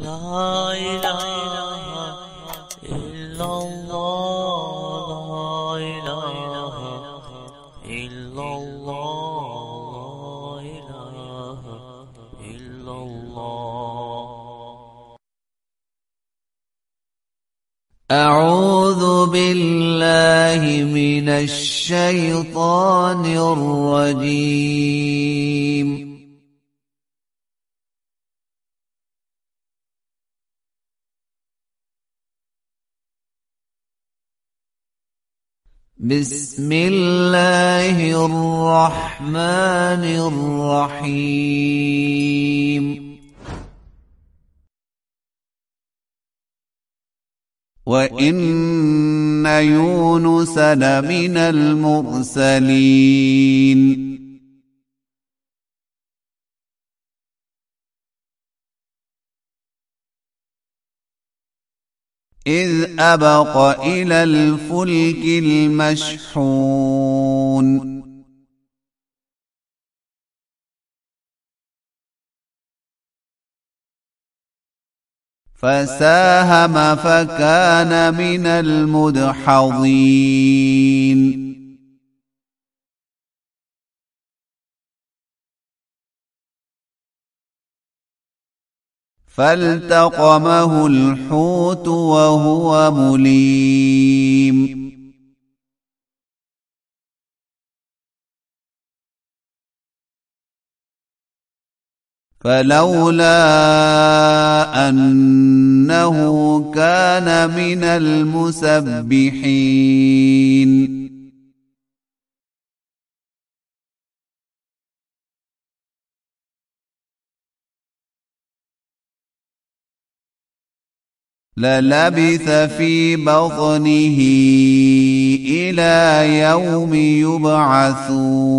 لا إله إلا الله، لا إله إلا الله، لا إله إلا الله. أعوذ بالله من الشيطان الرجيم. بسم الله الرحمن الرحيم. وإن يونس لمن المرسلين إذ أبق إلى الفلك المشحون فساهم فكان من المدحضين فالتقمه الحوت وهو مليم فلولا أنه كان من المسبحين للبث في بطنه إلى يوم يبعثون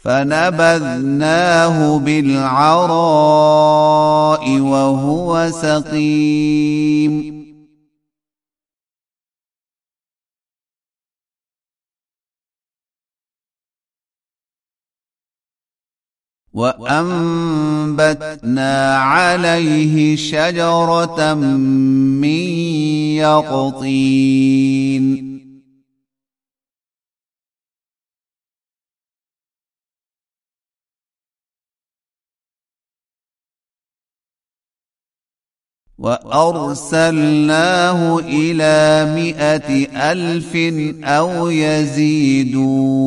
فنبذناه بالعراء وهو سقيم وأنبتنا عليه شجرة من يقطين وأرسلناه إلى 100,000 أو يزيدون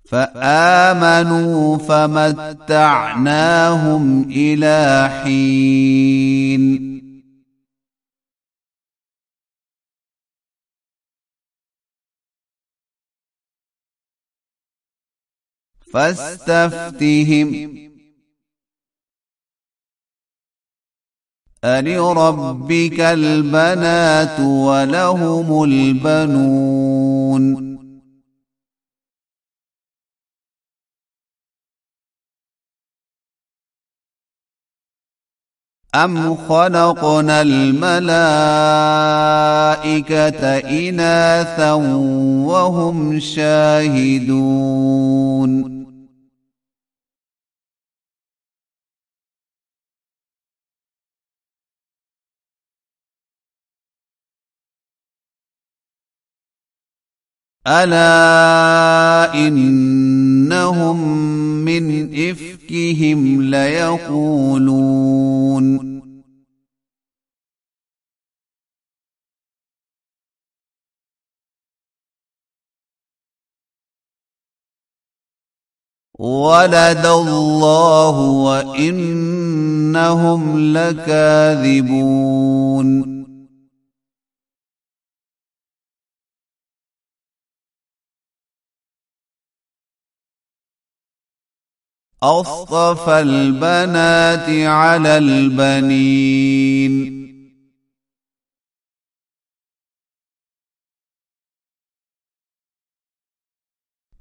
فآمنوا فمتعناهم إلى حين فاستفتهم ألربك البنات ولهم البنون أم خلقنا الملائكة إناثا وهم شاهدون ألا إنهم من إفكهم ليقولون ولد الله وإنهم لكاذبون أصطفى البنات على البنين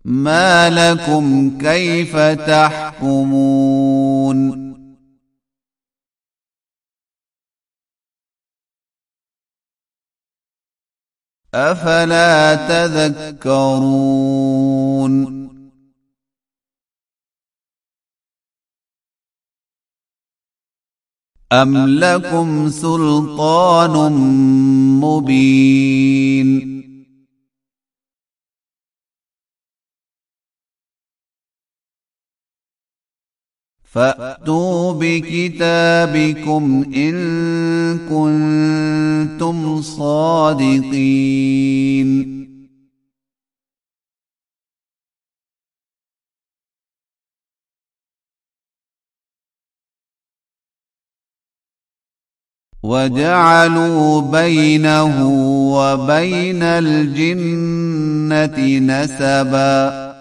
ما لكم كيف تحكمون أفلا تذكرون أم لكم سلطان مبين فأتوا بكتابكم إن كنتم صادقين وجعلوا بينه وبين الجنة نسبا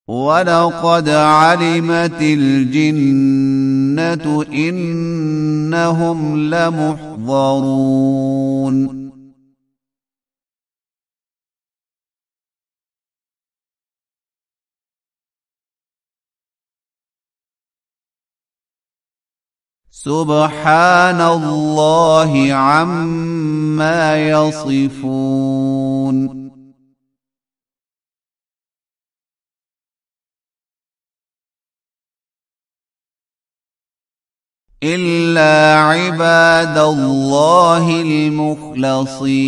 ولقد علمت الجنة إنهم لمحضرون سبحان الله عما يصفون إلا عباد الله المخلصين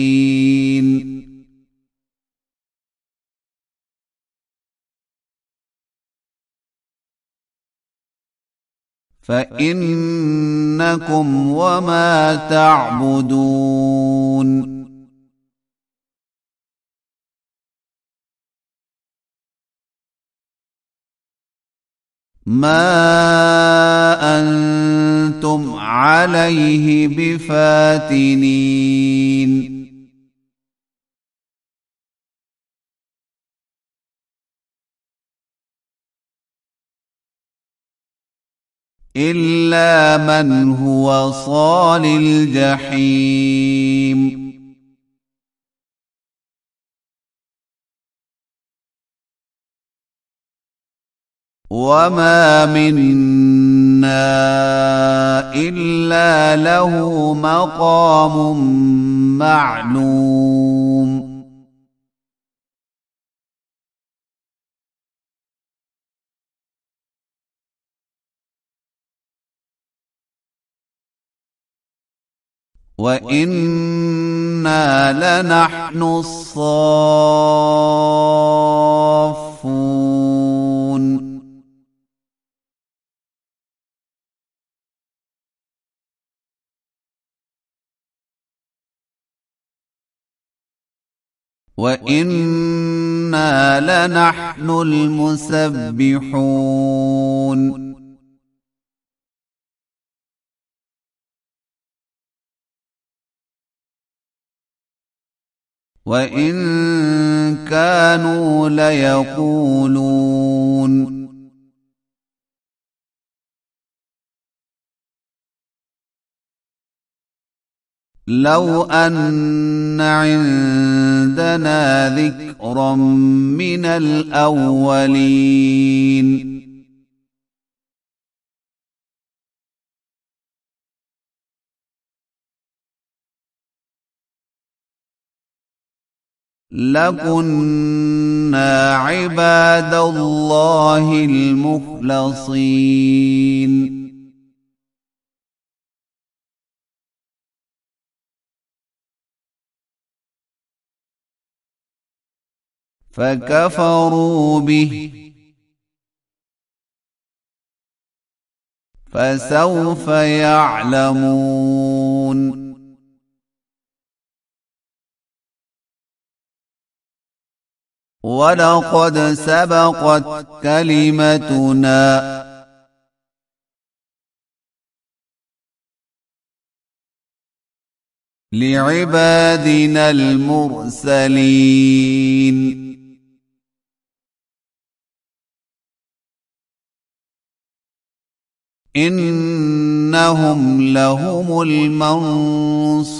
فإنكم وما تعبدون ما أنتم عليه بفاتنين إلا من هو صال الجحيم وما منا إلا له مقام معلوم وإنا لنحن الصافون وإنا لنحن المسبحون وإن كانوا ليقولون لو أن عندنا ذكرا من الأولين لكنا عباد الله المخلصين فكفروا به فسوف يعلمون ولقد سبقت كلمتنا لعبادنا المرسلين إن وإنهم لهم المنصورون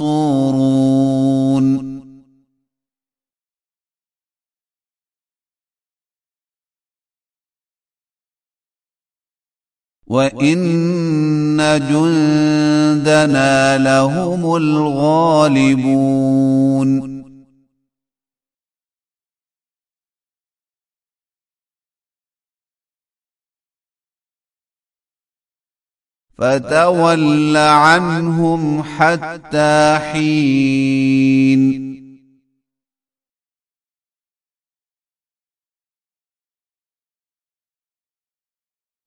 وإن جندنا لهم الغالبون فتول عنهم حتى حين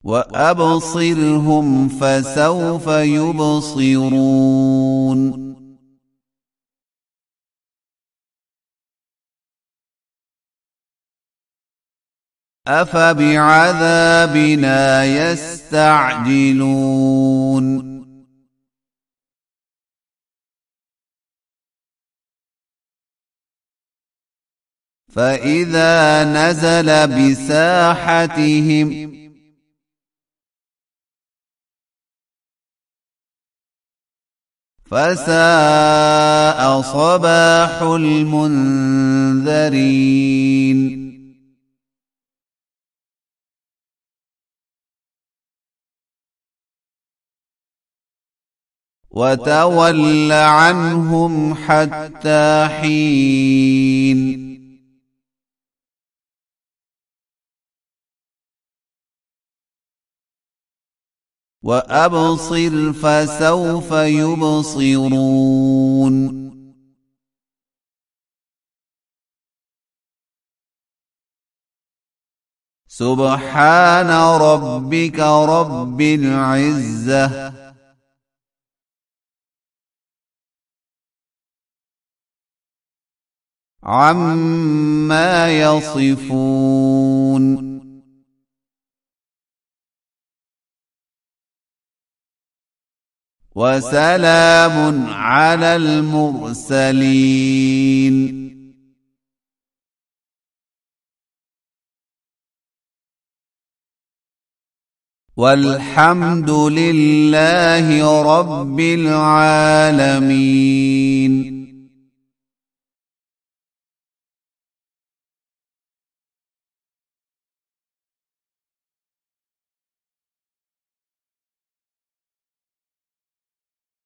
وأبصرهم فسوف يبصرون أفبعذابنا يستعجلون فإذا نزل بساحتهم فساء صباح المنذرين وتول عنهم حتى حين وأبصر فسوف يبصرون سبحان ربك رب العزة عما يصفون وسلام على المرسلين والحمد لله رب العالمين.